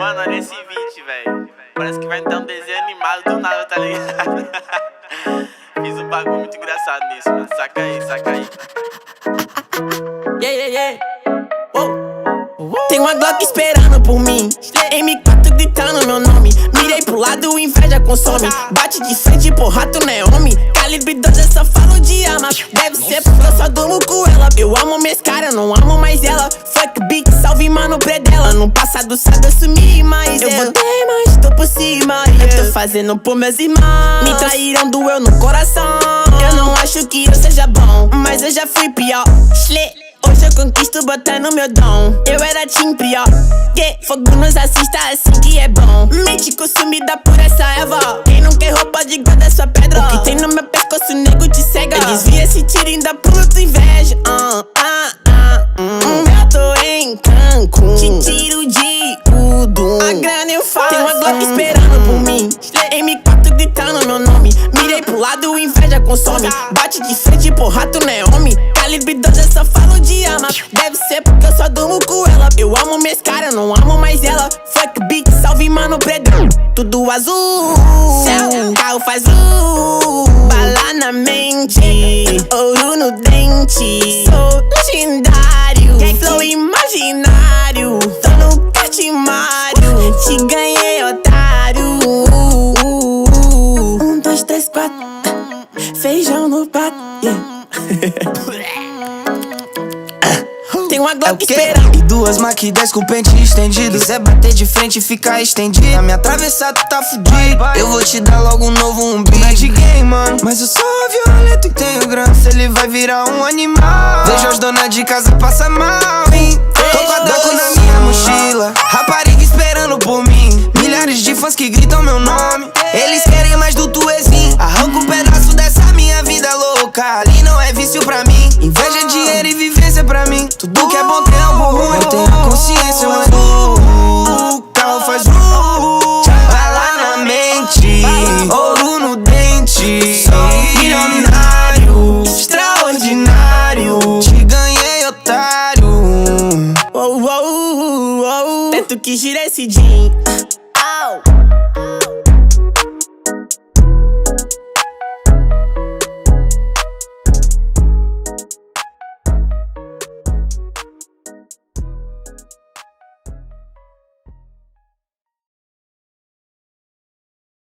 Mano, olha esse beat, velho. Parece que vai entrar um desenho animado do nada, tá ligado? Fiz um bagulho muito engraçado nisso, mano. Saca aí, saca aí. Yeah, yeah, yeah. Tem uma Glock esperando por mim, M4 gritando meu nome. Mirei pro lado, inveja consome. Bate de frente, porra, tu não é homem. Calibre 12, eu só falo de arma. Deve ser porque eu só durmo com ela. Eu amo minhas caras, não amo mais ela. Fuck beat, salve mano predela. No passado sabe eu sumi, mas eu voltei, mas tô por cima. Eu tô fazendo por meus irmãos. Me traíram, doeu no coração. Eu não acho que eu seja bom, mas eu já fui pior. Hoje eu conquisto botando meu dom. Eu era team pior. Fogo nos assista assim que é bom. Mente consumida por essa erva. Quem não quer roupa de guarda sua pedra. O que tem no meu pescoço, nego te cega. Desvia esse tiro e ainda pulo tua inveja. Eu tô em Cancún, te tiro de tudo. A grana eu faço. Tem uma Glock esperando por mim, M4 gritando meu nome. Mirei pro lado, inveja consome. Bate de frente, porra, tu não é homem. Calibre 12, eu só falo de arma. Deve ser porque eu só durmo com ela. Eu amo minhas caras, não amo mais ela. Fuck beat, salve mano predão. Tudo azul, céu, carro faz bala na mente, ouro no dente. Sou legendário, flow imaginário. Tô no Catimário, te ganhei, otário. 1, 2, 3, 4. Feijão no prato, Tem uma Glock esperando. E duas Mac 10 com pente estendido. Quiser bater de frente e ficar estendido. Na minha travessa tu tá fudido. Eu vou te dar logo um novo umbigo. Não é de game, mano, mas eu sou violento e tenho grana. Se ele vai virar um animal. Vejo as donas de casa passar mal, hein? Tô com a Draco na minha mochila. Rapariga esperando por mim. Milhares de fãs que gritam meu nome. Eles querem mais do tuezinho. Arranca um pedaço dessa minha vida louca. Ali não é vício pra mim. Inveja, dinheiro e vivência pra mim. Tudo que é bom tem algo ruim. Eu tenho a consciência, mas o carro faz bala na mente, ouro no dente. Sou milionário, extraordinário. Te ganhei, otário. Tanto que gira esse jean.